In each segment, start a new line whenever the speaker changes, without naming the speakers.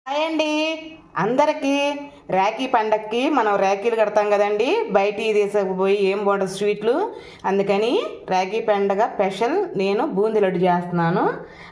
Hi అండి అందరికీ. రాఖీ పండక్కి మనం రాఖీలు కడతాం కదండి. బయట తీసుకుపోయి ఏం బాగుంటుంది స్వీట్లు. అందుకని రాఖీ పండగ స్పెషల్ నేను బూందీ లడ్డు చేస్తున్నాను.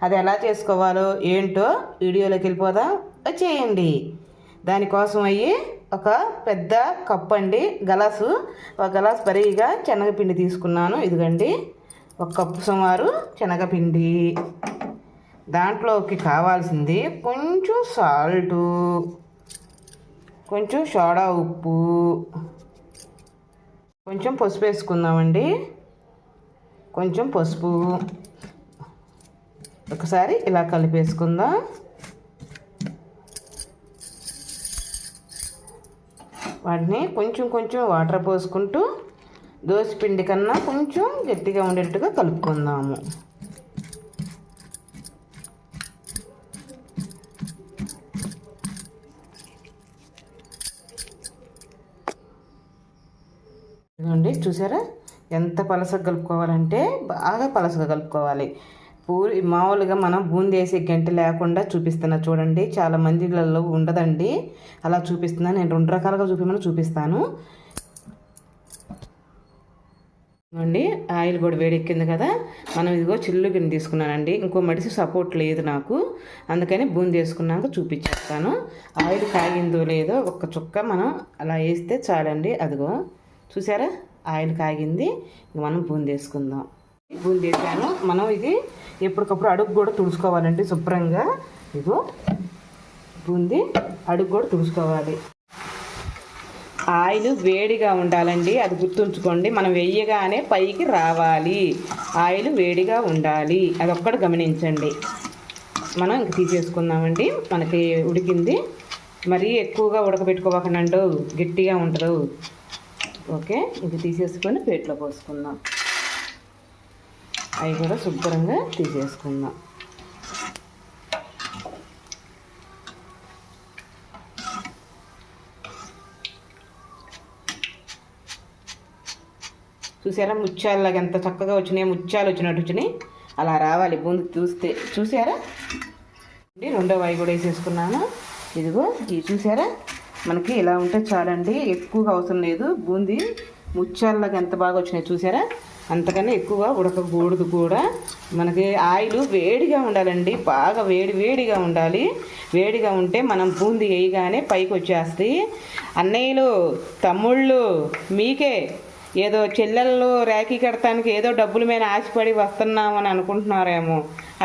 అది ఎలా చేసుకోవాలో ఏంటో వీడియోలోకి వెళ్ళిపోదాం, వచ్చేయండి. దానికోసం ఒక పెద్ద కప్పు అండి, ఒక గలాసు బరీగా శనగపిండి తీసుకున్నాను. ఇదిగండి ఒక కప్పు సుమారు శనగపిండి. దాంట్లోకి కావాల్సింది కొంచెం సాల్టు, కొంచెం సోడా ఉప్పు, కొంచెం పసుపు వేసుకుందామండి. కొంచెం పసుపు ఒకసారి ఇలా కలిపేసుకుందాం. వాటిని కొంచెం కొంచెం వాటర్ పోసుకుంటూ దోసపిండి కన్నా కొంచెం గట్టిగా ఉండేట్టుగా కలుపుకుందాము. ఇదిగోండి, చూసారా ఎంత పలసగా కలుపుకోవాలంటే బాగా పలసగా కలుపుకోవాలి. పూరి మామూలుగా మనం బూందీ వేసే గంట లేకుండా చూపిస్తున్నా చూడండి. చాలా మందిలలో ఉండదండి, అలా చూపిస్తున్నా. నేను 2 రకాలుగా చూపిస్తాను. అండి ఆయిల్ కూడా వేడెక్కింది కదా. మనం ఇదిగో చిల్లు గిన్నె తీసుకున్నానండి. ఇంకో మడిసి సపోర్ట్ లేదు నాకు, అందుకని బూందీ వేసుకున్నాక చూపించేస్తాను. ఆయిల్ కాగిందో లేదో ఒక్క చుక్క మనం అలా వేస్తే చాలండి. అదిగో చూసారా, ఆయిల్ కాగింది. మనం బూందీ వేసుకుందాం. బూందీ వేసాను. మనం ఇది ఎప్పటికప్పుడు అడుగు కూడా తుడుచుకోవాలండి శుభ్రంగా. ఇదిగో బూందీ అడుగు కూడా తుడుచుకోవాలి. ఆయిల్ వేడిగా ఉండాలండి, అది గుర్తుంచుకోండి. మనం వెయ్యగానే పైకి రావాలి, ఆయిల్ వేడిగా ఉండాలి, అదొక్కటి గమనించండి. మనం ఇంక తీసేసుకుందామండి. మనకి ఉడికింది. మరీ ఎక్కువగా ఉడకబెట్టుకోవకండి, గట్టిగా ఉండదు. ఓకే, ఇది తీసేసుకొని ప్లేట్లో పోసుకుందాం. అవి కూడా శుభ్రంగా తీసేసుకుందాం. చూసారా ముత్యాలలాగా ఎంత చక్కగా వచ్చినాయి, ముత్యాలు వచ్చినాయి. అలా రావాలి బూందీ చూస్తే. చూసారా, రెండో వాయి కూడా వేసేసుకున్నాను. ఇదిగో ఇది చూసారా, మనకి ఇలా ఉంటే చాలండి, ఎక్కువగా అవసరం లేదు. బూందీ ముత్యాలలాగా ఎంత బాగా వచ్చినాయి చూసారా. అంతకన్నా ఎక్కువ ఉడకకూడదు కూడా. మనకి ఆయిల్ వేడిగా ఉండాలండి, బాగా వేడిగా ఉండాలి. వేడిగా ఉంటే మనం బూందీ వేయగానే పైకి వచ్చేస్తాయి. అన్నయ్యలు, తమ్ముళ్ళు, మీకే ఏదో చెల్లెళ్ళు రాఖీ కడతానికి ఏదో డబ్బుల మీద ఆశపడి వస్తున్నామని అనుకుంటున్నారేమో.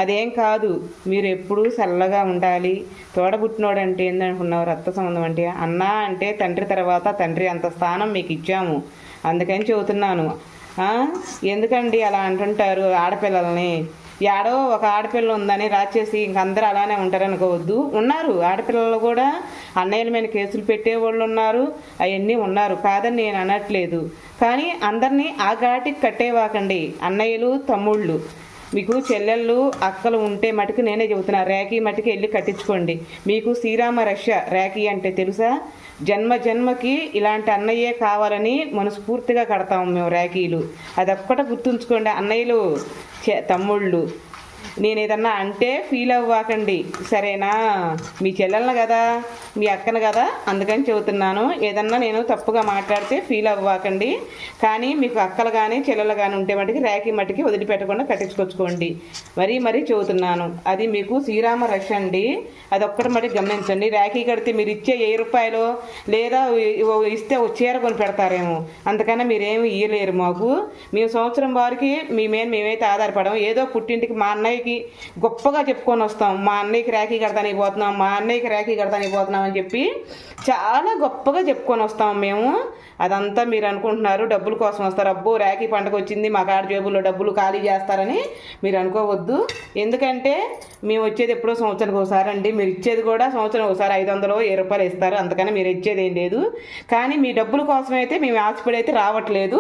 అదేం కాదు. మీరు ఎప్పుడూ చల్లగా ఉండాలి. తోడబుట్టినోడంటే ఏందనుకున్నావు, రక్త సంబంధం అంటే. అన్న అంటే తండ్రి తర్వాత తండ్రి, అంత స్థానం మీకు ఇచ్చాము. అందుకని చెబుతున్నాను. ఎందుకండి అలా అంటుంటారు ఆడపిల్లల్ని? యాడో ఒక ఆడపిల్ల ఉందని రాచేసి ఇంకందరూ అలానే ఉంటారనుకోవద్దు. ఉన్నారు ఆడపిల్లలు కూడా, అన్నయ్యల మీద కేసులు పెట్టేవాళ్ళు ఉన్నారు, అవన్నీ ఉన్నారు, కాదని నేను అనట్లేదు. కానీ అందరినీ ఆ ఘాటికి కట్టేవాకండి. అన్నయ్యలు, తమ్ముళ్ళు, మీకు చెల్లెళ్ళు, అక్కలు ఉంటే మటుకు నేనే చెబుతున్నా, రాఖీ మటుకు వెళ్ళి కట్టించుకోండి. మీకు శ్రీరామ రక్ష రాఖీ అంటే తెలుసా? జన్మకి ఇలాంటి అన్నయ్యే కావాలని మనస్ఫూర్తిగా కడతాము మేము రాఖీలు. అదొక్కట గుర్తుంచుకోండి అన్నయ్యలు, తమ్ముళ్ళు. నేను ఏదన్నా అంటే ఫీల్ అవ్వకండి, సరేనా? మీ చెల్లెలను కదా, మీ అక్కను కదా, అందుకని చెబుతున్నాను. ఏదన్నా నేను తప్పుగా మాట్లాడితే ఫీల్ అవ్వకండి. కానీ మీకు అక్కలు కానీ చెల్లెలు కానీ ఉంటే మటుకి రాఖీ మటుకి వదిలిపెట్టకుండా కట్టించుకొచ్చుకోండి. మరీ చెబుతున్నాను. అది మీకు శ్రీరామ రక్ష అండి, అదొక్కటి మటుకు గమనించండి. రాఖీ కడితే మీరు ఇచ్చే 1000 రూపాయలు లేదా ఇస్తే చీర కొని పెడతారేమో, అంతకన్నా మీరేమి ఇయ్యలేరు మాకు. మేము సంవత్సరం వారికి మేమైతే ఆధారపడం. ఏదో పుట్టింటికి మా అన్నయ్యకి గొప్పగా చెప్పుకొని వస్తాం, మా అన్నయ్యకి రాఖీ కడతానికి పోతున్నాం, మా అన్నయ్యకి రాఖీ కడతానికి పోతున్నాం అని చెప్పి చాలా గొప్పగా చెప్పుకొని వస్తాం మేము. అదంతా మీరు అనుకుంటున్నారు డబ్బుల కోసం వస్తారు. అబ్బో రాఖీ పండుగ వచ్చింది, మా కాడ జేబుల్లో డబ్బులు ఖాళీ చేస్తారని మీరు అనుకోవద్దు. ఎందుకంటే మేము వచ్చేది ఎప్పుడో సంవత్సరానికి ఒకసారి అండి. మీరు ఇచ్చేది కూడా సంవత్సరం ఒకసారి 500, 1000 రూపాయలు ఇస్తారు, అంతకని మీరు ఇచ్చేది ఏం లేదు. కానీ మీ డబ్బుల కోసం అయితే మేము ఆశపడి అయితే రావట్లేదు.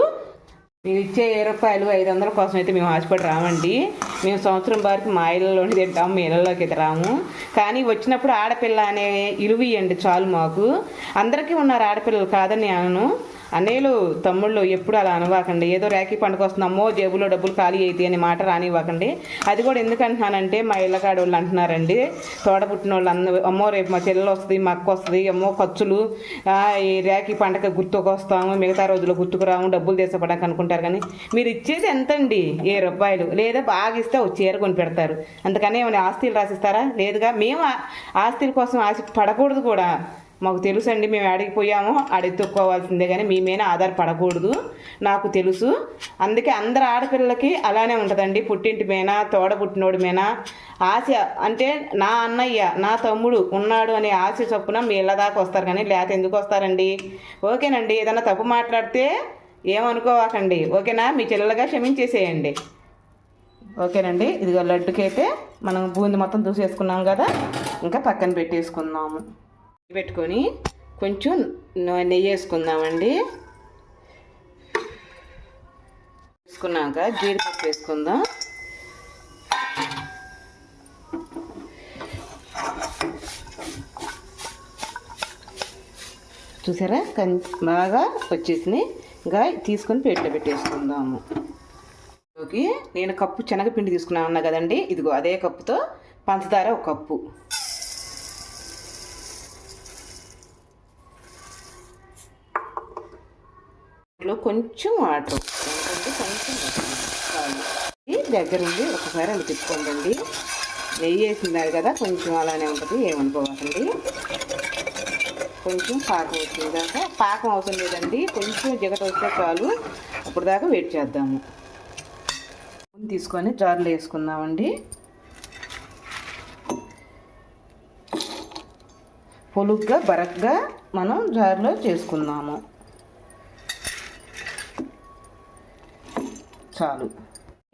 మీరు ఇచ్చే 1000 రూపాయలు, 500 కోసం అయితే మేము ఆశపడి రామండి. మేము సంవత్సరం వరకు మా ఇళ్ళలోనే తింటాము, మీ ఇళ్ళలోకి అయితే రాము. కానీ వచ్చినప్పుడు ఆడపిల్ల అనే ఇలువ ఇవ్వండి చాలు మాకు. అందరికీ ఉన్నారు ఆడపిల్లలు, కాదని నేను అన్నయ్యలు తమ్ముళ్ళు ఎప్పుడు అలా అనవాకండి. ఏదో రాఖీ పండుగ వస్తుందమ్మో జేబులో డబ్బులు ఖాళీ అయితే అని మాట రానివ్వకండి. అది కూడా ఎందుకు అంటున్నానంటే మా ఇళ్ళకాడ వాళ్ళు అంటున్నారండి, తోడబుట్టిన వాళ్ళు అమ్మో రేపు మా చెల్లెలు వస్తుంది, మా అక్క వస్తుంది, అమ్మో ఖర్చులు, ఈ రాఖీ పండగ గుర్తుకు వస్తాము, మిగతా రోజుల్లో గుర్తుకు రాము, డబ్బులు తీసపడానికి అనుకుంటారు. కానీ మీరు ఇచ్చేది ఎంతండి? ₹10 లేదా బాగా ఇస్తే ఒక చీర కొని పెడతారు. అందుకని ఏమైనా ఆస్తులు రాసిస్తారా? లేదుగా. మేము ఆస్తుల కోసం ఆశ పడకూడదు కూడా. మాకు తెలుసు అండి, మేము ఆడిగిపోయామో ఆడెత్తుక్కోవాల్సిందే, కానీ మీ మీద ఆధారపడకూడదు, నాకు తెలుసు. అందుకే అందరు ఆడపిల్లలకి అలానే ఉంటుందండి. పుట్టింటి మీద, తోడబుట్టినోడి మీద ఆశ. అంటే నా అన్నయ్య, నా తమ్ముడు ఉన్నాడు అనే ఆశ చొప్పున మీ ఇళ్ళ దాకా వస్తారు, కానీ లేకపోతే ఎందుకు వస్తారండి? ఓకేనండి, ఏదైనా తప్పు మాట్లాడితే ఏమనుకోవాకండి, ఓకేనా? మీ చెల్లెలుగా క్షమించేసేయండి, ఓకేనండి. ఇదిగో లడ్డుకైతే మనం బూంది మొత్తం దూసేసుకున్నాం కదా, ఇంకా పక్కన పెట్టేసుకుందాము. పెట్టుకొని కొంచెం నెయ్యి వేసుకుందామండి. వేసుకున్నాక జీడిపప్పు వేసుకుందాం. చూసారా బాగా వచ్చేసినాయి. ఇంకా తీసుకొని ప్లేట్లో పెట్టేసుకుందాము. నేను కప్పు శనగపిండి తీసుకున్నాను అన్నా కదండి, ఇదిగో అదే కప్పుతో పంచదార 1 కప్పు, కొంచెం వాటర్, కొంచెం దగ్గరుండి ఒకసారి అలా తిప్పుకోండి. నెయ్యి వేసిందారు కదా, కొంచెం అలానే ఉంటుంది, ఏమనుకోవాలండి. కొంచెం పాకం వచ్చింది దాకా, పాకం అవసరం లేదండి, కొంచెం జిగట వస్తే చాలు. అప్పుడు దాకా వెయిట్ చేద్దాము. తీసుకొని జార్లో వేసుకుందామండి. పొలుగ్గా బరక్గా మనం జార్లో చేసుకుందాము. చాలు,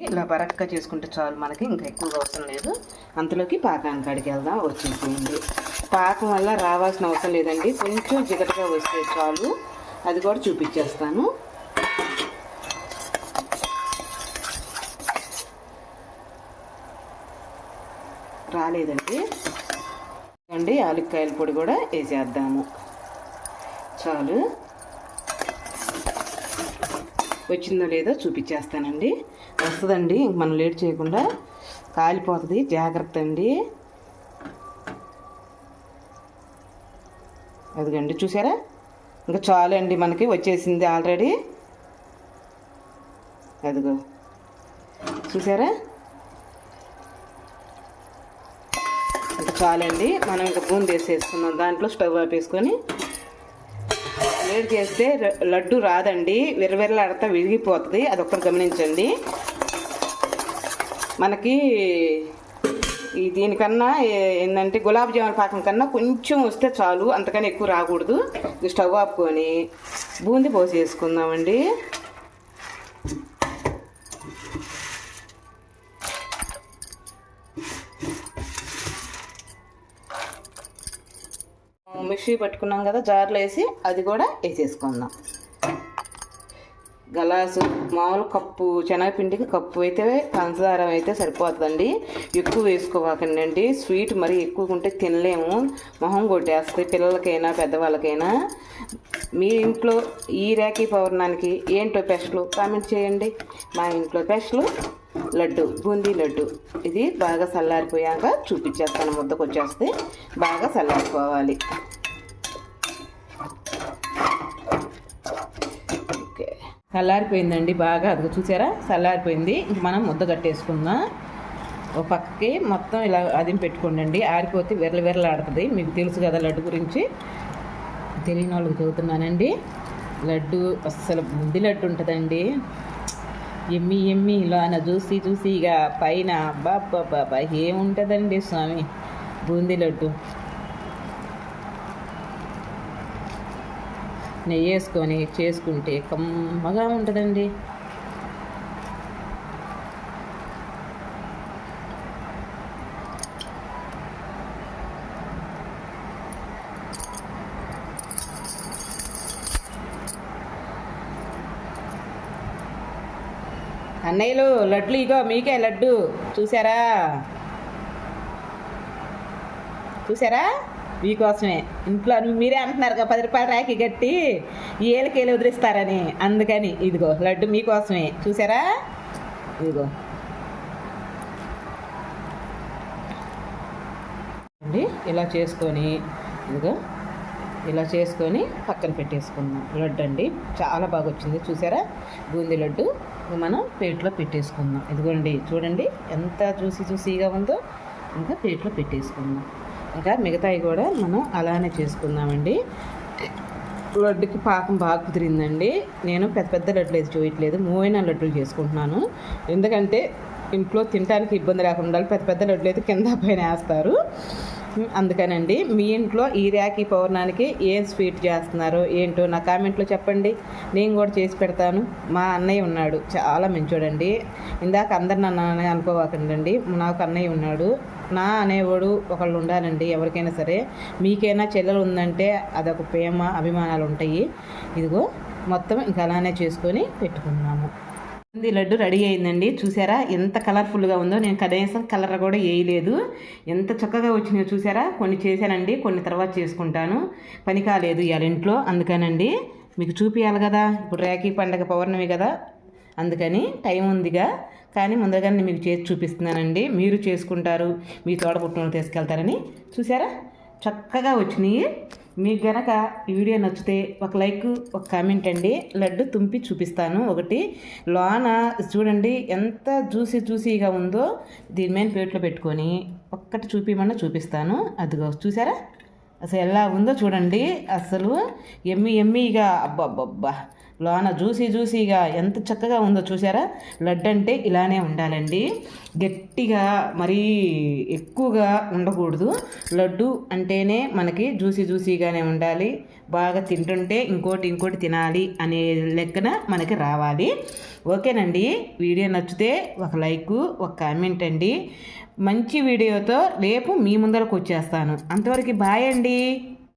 ఇలా బరక్గా చేసుకుంటే చాలు మనకి, ఇంకా ఎక్కువగా అవసరం లేదు. అంతలోకి పాకానికి అడిగి వెళ్దాం. వచ్చేసేయండి. పాకం వల్ల రావాల్సిన అవసరం లేదండి, కొంచెం జిగటగా వస్తే చాలు. అది కూడా చూపించేస్తాను. రాలేదండి అండి, యాలక్కాయల పొడి కూడా వేసేద్దాము. చాలు, వచ్చిందో లేదో చూపించేస్తానండి. వస్తుందండి, ఇంక మనం లేట్ చేయకుండా, కాలిపోతుంది, జాగ్రత్త అండి. అదిగండి చూసారా, ఇంకా చాలు అండి, మనకి వచ్చేసింది ఆల్రెడీ. అదిగో చూసారా, ఇంకా చాలండి. మనం ఇంకా బూంది వేసేసుకున్నాం. దాంట్లో స్టవ్ ఆపేసుకొని వేడి చేస్తే లడ్డు రాదండి, విరవిరలాడతా విరిగిపోతుంది. అదొక్కటి గమనించండి. మనకి దీనికన్నా ఏంటంటే గులాబ్ జామున్ పాకం కన్నా కొంచెం వస్తే చాలు, అంతకన్నా ఎక్కువ రాకూడదు. స్టవ్ ఆపుకొని బూంది పోసి వేసుకుందామండి. మిక్సీ పట్టుకున్నాం కదా, జార్లో వేసి అది కూడా వేసేసుకుందాం. గలాసు మామూలు కప్పు శనగపిండికి కప్పు అయితే పంచదార అయితే సరిపోతుందండి. ఎక్కువ వేసుకోవాకండి, స్వీట్ మరీ ఎక్కువ ఉంటే తినలేము, మొహం కొట్టేస్తుంది పిల్లలకైనా పెద్దవాళ్ళకైనా. మీ ఇంట్లో ఈ రాఖీ పౌర్ణానికి ఏంటో స్పెషల్ కామెంట్ చేయండి. మా ఇంట్లో స్పెషల్ లడ్డు, బూందీ లడ్డు. ఇది బాగా చల్లారిపోయాక చూపించేస్తాను. ముద్దకు వచ్చేస్తే బాగా చల్లారిపోవాలి. ఓకే, చల్లారిపోయిందండి బాగా. అది చూసారా, చల్లారిపోయింది. ఇంక మనం ముద్ద కట్టేసుకుందాం. ఒక పక్కకి మొత్తం ఇలా అదిం పెట్టుకోండి, ఆరిపోతే విరలాడుతుంది. మీకు తెలుసు కదా లడ్డు గురించి, తెలియని వాళ్ళకి చదువుతున్నానండి. లడ్డు అస్సలు బూందీ లడ్డు ఉంటుందండి, ఎమ్మి ఎమ్మి ఇలా చూసి ఇక పైన బాబా ఏముంటుందండి స్వామి బూందీ లడ్డు. నెయ్యి వేసుకొని చేసుకుంటే కమ్మగా ఉంటుందండి. అన్నయ్యలు లడ్లు ఇగో మీకే లడ్డు, చూసారా చూసారా. మీకోసమే ఇంట్లో మీరే అంటున్నారు కదా 10 రూపాయల రాఖీ కట్టి ఏళ్ళకేళ్ళు వదిలిస్తారని, అందుకని ఇదిగో లడ్డు మీకోసమే. చూసారా, ఇదిగో అండి. ఇలా చేసుకొని ఇదిగో ఇలా చేసుకొని పక్కన పెట్టేసుకున్నాం. లడ్డు అండి చాలా బాగా వచ్చింది. చూసారా, బూందీ లడ్డు మనం ప్లేట్లో పెట్టేసుకుందాం. ఇదిగోండి చూడండి ఎంత జ్యూసీగా ఉందో. ఇంకా ప్లేట్లో పెట్టేసుకుందాం. ఇంకా మిగతాయి కూడా మనం అలానే చేసుకుందామండి. లడ్డుకి పాకం బాగా కుదిరిందండి. నేను పెద్ద లడ్డులు అయితే చేయట్లేదు, మూవైన లడ్డులు చేసుకుంటున్నాను. ఎందుకంటే ఇంట్లో తినడానికి ఇబ్బంది లేకుండా ఉండాలి. పెద్ద లడ్డులు అయితే కింద పైన వేస్తారు. అందుకనండి మీ ఇంట్లో ఈ రాఖీ పౌర్ణానికి ఏం స్వీట్ చేస్తున్నారో ఏంటో నా కామెంట్లో చెప్పండి, నేను కూడా చేసి పెడతాను. మా అన్నయ్య ఉన్నాడు, చాలా మంచోడండి. ఇందాక అందరు నన్ను అనుకోవాకండి, నాకు అన్నయ్య ఉన్నాడు. నా అనేవాడు ఒకళ్ళు ఉండాలండి ఎవరికైనా సరే. మీకైనా చెల్లెలు ఉందంటే అదొక ప్రేమ అభిమానాలు ఉంటాయి. ఇదిగో మొత్తం ఇంకా అలానే చేసుకొని పెట్టుకున్నాము. బూందీ లడ్డు రెడీ అయిందండి. చూసారా ఎంత కలర్ఫుల్గా ఉందో. నేను కనీసం కలర్ కూడా వేయలేదు, ఎంత చక్కగా వచ్చినాయో చూసారా. కొన్ని చేశానండి, కొన్ని తర్వాత చేసుకుంటాను. పని కాలేదు ఇవాళ ఇంట్లో, అందుకనండి మీకు చూపించాలి కదా. ఇప్పుడు రాఖీ పండగ పౌర్ణమి కదా, అందుకని టైం ఉందిగా. కానీ ముందుగానే మీకు చేసి చూపిస్తున్నానండి. మీరు చేసుకుంటారు, మీ తోడబుట్టును తీసుకెళ్తారని. చూసారా చక్కగా వచ్చినాయి. మీకు గనక ఈ వీడియో నచ్చితే ఒక లైక్, ఒక కామెంట్ అండి. లడ్డు తుంపి చూపిస్తాను ఒకటి. లోన చూడండి ఎంత జ్యూసీగా ఉందో. దీని మీద ప్లేట్లో పెట్టుకొని ఒక్కటి చూపిస్తాను. అదిగో చూసారా అసలు ఎలా ఉందో చూడండి. అసలు ఎమ్మీగా అబ్బబ్బబ్బా, లోన జ్యూసీగా ఎంత చక్కగా ఉందో చూసారా. లడ్డు అంటే ఇలానే ఉండాలండి, గట్టిగా మరీ ఎక్కువగా ఉండకూడదు. లడ్డు అంటేనే మనకి జ్యూసీగానే ఉండాలి. బాగా తింటుంటే ఇంకోటి తినాలి అనే లెక్కన మనకి రావాలి. ఓకేనండి, వీడియో నచ్చితే ఒక లైకు, ఒక కామెంట్ అండి. మంచి వీడియోతో రేపు మీ ముందరకు వచ్చేస్తాను. అంతవరకు బాయ్ అండి.